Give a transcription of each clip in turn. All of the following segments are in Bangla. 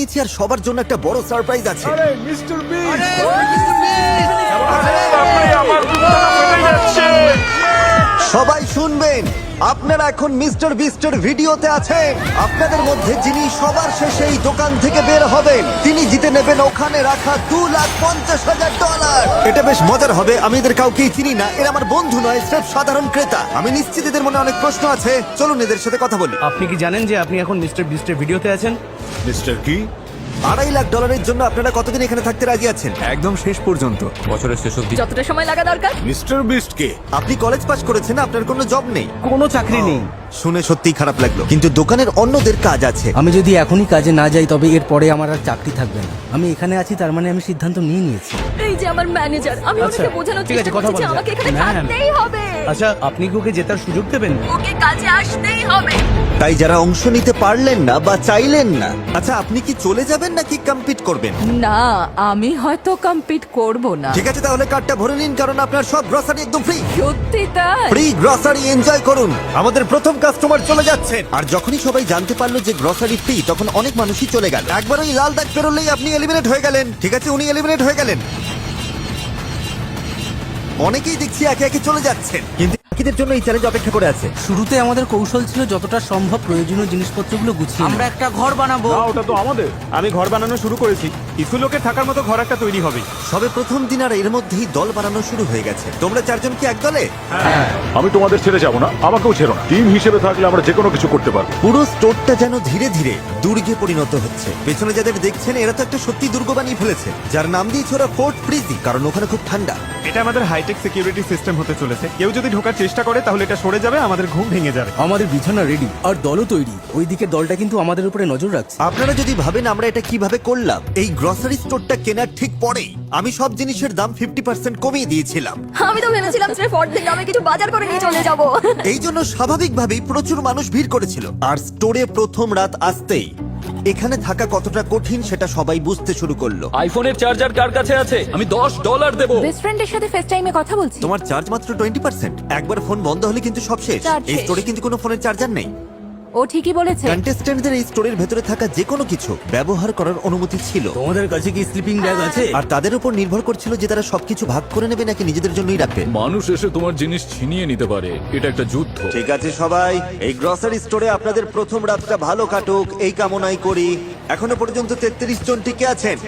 নিয়েছি আর সবার জন্য একটা বড় সারপ্রাইজ আছে। মিস্টার বিস্ট সবাই শুনবেন, আপনারা এখন মিস্টার বিস্টের ভিডিওতে আছেন। আপনাদের মধ্যে যিনি সবার শেষে এই দোকান থেকে বের হবেন তিনি জিতে নেবেন ওখানে রাখা $2,50,000। এটা বেশ মজার হবে। আমি এদের কাউকেই চিনি না, এরা আমার বন্ধু নয়, স্রেফ সাধারণ ক্রেতা। আমি নিশ্চিত এদের মনে অনেক প্রশ্ন আছে, চলুন এদের সাথে কথা বলি। আপনি কি জানেন যে আপনি এখন মিস্টার বিস্টের ভিডিওতে আছেন? মিস্টার কি $2.5 লাখ জন্য আপনারা কতদিন এখানে থাকতে রাজি আছেন? একদম শেষ পর্যন্ত বছরের শেষ অবধি। যতটা সময় লাগা দরকার। মিস্টার বিস্ট কে? আপনি কলেজ পাস করেছেন, আপনার কোনো জব নেই। কোনো চাকরি নেই। শুনে সত্যিই খারাপ লাগলো, কিন্তু দোকানের অন্যদের কাজ আছে। আমি যদি এখনই কাজে না যাই তবে এর পরে আমার আর চাকরি থাকবে না। আমি এখানে আছি তার মানে আমি সিদ্ধান্ত নিয়ে নিয়েছি। এই যে আমার ম্যানেজার, আমি আচ্ছা, ওনাকে বোঝানোর ঠিক আছে, চেষ্টা কথা করছি যে বলা আমাকে যাক। এখানে না, না, না। থাকতেই হবে। আচ্ছা, আপনি কি ওকে জেতার সুযোগ দেবেন? ওকে কাজে আসতেই হবে। তাই যারা অংশ নিতে পারলেন না বা চাইলেন না, আচ্ছা আপনি কি চলে যাবেন নাকি কম্পিট করবেন? না, আমি হয়তো কম্পিট করব না। ঠিক আছে, তাহলে কার্ডটা ভরে নিন, কারণ আপনার সব গ্রসারি একদম ফ্রি। সত্যি তাই? ফ্রি গ্রসারি এনজয় করুন। আমাদের প্রথম কাস্টমার চলে যাচ্ছেন। আর যখনই সবাই জানতে পারলো যে গ্রসারি ফ্রি, তখন অনেক মানুষই চলে গেল। একবার ওই লাল দাগ পেরোলেই আপনি এলিমিনেট হয়ে গেলেন। ঠিক আছে, উনি এলিমিনেট হয়ে গেলেন। অনেকেই দেখছি একে একে চলে যাচ্ছেন, কিন্তু বাকিদের জন্য এই চ্যালেঞ্জ অপেক্ষা করে আছে। শুরুতে আমাদের কৌশল ছিল যতটা সম্ভব প্রয়োজনীয় জিনিসপত্রগুলো গুছিয়ে আমরা একটা ঘর বানাবো। না, ওটা তো আমাদের। আমি ঘর বানানো শুরু করেছি, কিছু লোকের থাকার মতো ঘর একটা তৈরি হবে। সবে প্রথম দিন আর এর মধ্যেই দল বানানো শুরু হয়ে গেছে। তোমরা চারজন কি এক দলে? আমি তোমাদের ছেড়ে যাব না, আমাকেও ছেড়ো না। টিম হিসেবে থাকলে আমরা যে কোনো কিছু করতে পারবো। পুরো স্টোরটা যেন ধীরে ধীরে দুর্গে পরিণত হচ্ছে। পেছনে যাদের দেখছেন এরা তো একটা সত্যি দুর্গ বানিয়ে ফেলেছে, যার নাম দিয়েছে ওরা ফোর্ট ফ্রিজি, কারণ ওখানে খুব ঠান্ডা। এটা আমাদের হাইটেক সিকিউরিটি সিস্টেম হতে চলেছে। কেউ যদি ঢোকার চেষ্টা করে তাহলে এটা সরে যাবে, আমাদের ঘুম ভেঙে যাবে। আমাদের বিছানা রেডি আর দলও তৈরি। ওইদিকে দলটা কিন্তু আমাদের উপরে নজর রাখছে। আপনারা যদি ভাবেন আমরা এটা কিভাবে করলাম, এই গ্রসারি স্টোরটা কেনার ঠিক পরেই আমি সব জিনিসের দাম 50% কমিয়ে দিয়েছিলাম। আমি তো ভেবেছিলাম স্রেফ অর্ধেক দামে কিছু বাজার করে নিয়ে চলে যাব। এই জন্য স্বাভাবিকভাবেই প্রচুর মানুষ ভিড় করেছিল। আর স্টোরে প্রথম রাত আসতেই এখানে থাকা কতটা কঠিন সেটা সবাই বুঝতে শুরু করলো। আইফোনের চার্জার কার কাছে আছে? আমি $10 দেবো। বেস্ট ফ্রেন্ডের সাথে ফেস টাইমে কথা বলছি। তোমার চার্জ মাত্র 20%। একবার ফোন বন্ধ হলে কিন্তু সব শেষ। চার্জ এই শেষ। স্টোরে কিন্তু কোনো ফোনের চার্জার নেই। ও ঠিকই বলেছে। কন্টেস্ট্যান্টদের এই স্টোরের ভেতরে থাকা যে কোনো কিছু ব্যবহার করার অনুমতি ছিল, তোমাদের কাছে কি স্লিপিং ব্যাগ আছে? আর তাদের উপর নির্ভর করছিল যে তারা সবকিছু ভাগ করে নেবে নাকি নিজেদের জন্যই রাখবে। মানুষ এসে তোমার জিনিস ছিনিয়ে নিতে পারে, এটা একটা যুদ্ধ। ঠিক আছে সবাই, এই গ্রসারি স্টোরে আপনাদের প্রথম রাতটা ভালো কাটুক এই কামনাই করি। এখনো পর্যন্ত 33 জন টিকে আছেন।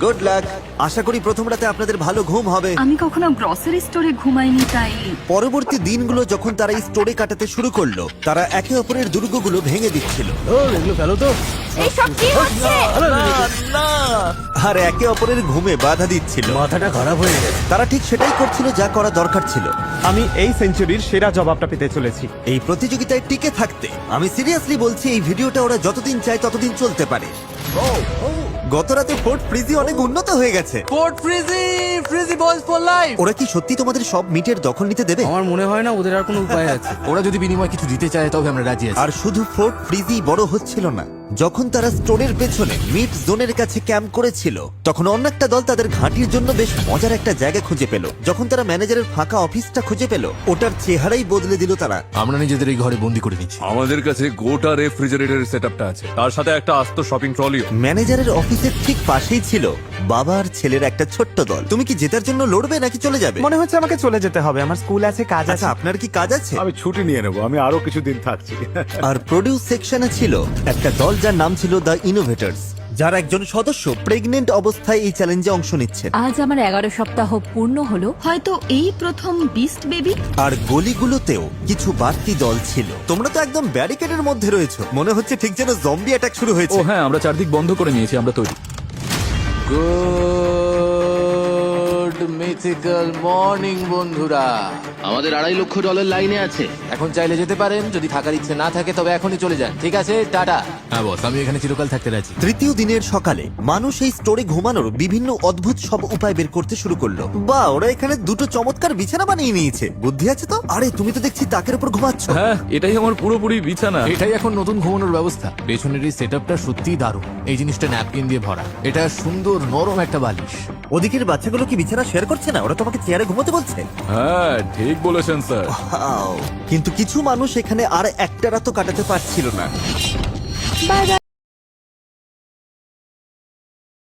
Good luck. আশা করি প্রথম রাতে আপনাদের ভালো ঘুম হবে। আমি কখনো গ্রসারি স্টোরে ঘুমাইনি, তাই পরবর্তী দিনগুলো যখন তারা এই স্টোরে কাটাতে শুরু করলো, তারা একে অপরের দুর্গগুলো ভেঙে দিচ্ছিল ও এগুলো ফেলো তো। এইসব কি হচ্ছে? আর একে অপরের ঘুমে বাধা দিচ্ছিল। মাথাটা খারাপ হয়ে গেছে। তারা ঠিক সেটাই করছিল যা করা দরকার ছিল। আমি এই সেঞ্চুরির সেরা জবাবটা পেতে চলেছি। এই প্রতিযোগিতায় টিকে থাকতে আমি সিরিয়াসলি বলছি, এই ভিডিওটা ওরা যতদিন চায় ততদিন চলতে পারে। গত রাতে ফোর্ট ফ্রিজি অনেক উন্নত হয়ে গেছে। Fort ফ্রিজি, ফ্রিজি boys for life. ওরা কি সত্যি তোমাদের সব মিটের দখল নিতে দেবে? আমার মনে হয় না ওদের আর কোনো উপায় আছে। ওরা যদি বিনিময়ে কিছু দিতে চায় তবে আমরা রাজি আছি। আর শুধু ফোর্ট ফ্রিজি বড় হচ্ছিল না, যখন তারা স্টোরের পেছনে মিট জোনের কাছে ক্যাম্প করেছিল তখন অন্য একটা দল তাদের ঘাঁটির জন্য বেশ মজার একটা জায়গা খুঁজে পেল। যখন তারা ম্যানেজারের ফাঁকা অফিসটা খুঁজে পেল, ওটার চেহারাই বদলে দিল তারা। আমরা নিজেদের এই ঘরে বন্দি করে নিচ্ছি। আমাদের কাছে গোটা রেফ্রিজারেটরের সেটআপটা আছে, তার সাথে একটা আস্ত শপিং ট্রলিও। ম্যানেজারের অফিসের ঠিক পাশেই ছিল বাবা আর ছেলের একটা ছোট্ট দল। তুমি কি জেতার জন্য লড়বে নাকি চলে যাবে? মনে হচ্ছে আমাকে চলে যেতে হবে, আমার স্কুল আছে, কাজ আছে। আচ্ছা, আপনার কি কাজ আছে? আমি ছুটি নিয়ে নেবো, আমি আরো কিছুদিন থাকছি। আর প্রোডিউস সেকশনে ছিল একটা দল যার নাম ছিল দ্য ইনোভেটরস, যার একজন সদস্য প্রেগনেন্ট অবস্থায় এই চ্যালেঞ্জে অংশ নিচ্ছেন। আজ আমার 11 সপ্তাহ পূর্ণ হলো। হয়তো এই প্রথম বিস্ট বেবি। আর গলিগুলোতেও কিছু বাড়তি দল ছিল। তোমরা তো একদম ব্যারিকেডের মধ্যে রয়েছো, মনে হচ্ছে ঠিক যেন জম্বি অ্যাটাক শুরু ও হয়েছে। হ্যাঁ, আমরা চারদিক বন্ধ করে নিয়েছি, আমরা তৈরি। গুড মিথিক্যাল মর্নিং বন্ধুরা। আমাদের $2.5 লক্ষ লাইনে আছে। এখন চাইলে যেতে পারেন, যদি থাকার ইচ্ছে না থাকে তবে এখনই চলে যান। ঠিক আছে, টাটা। হ্যাঁ বস, আমি এখানে চিরকাল থাকতে রাজি। তৃতীয় দিনের সকালে মানুষ এই স্টোরে ঘুমানোর বিভিন্ন অদ্ভুত সব উপায় বের করতে শুরু করলো। বা ওরা এখানে দুটো চমৎকার বিছানা বানিয়ে নিয়েছে, বুদ্ধি আছে তো। আরে তুমি তো দেখছি তাকের উপর ঘুমাচ্ছ। হ্যাঁ, এটাই আমার পুরোপুরি বিছানা। এটাই এখন নতুন ঘুমানোর ব্যবস্থা। পেছনের এই সেটআপটা সত্যিই দারুণ। এই জিনিসটা ন্যাপকিন দিয়ে ভরা, এটা সুন্দর নরম একটা বালিশ। ওদিকের বাচ্চাগুলো কি বিছানা শেয়ার করছে না? ওরা তোমাকে চেয়ারে ঘুমোতে বলছে। হ্যাঁ, ঠিক বলেছেন স্যার। কিন্তু কিছু মানুষ এখানে আর একটা রাতও কাটাতে পারছিল না। Bye bye.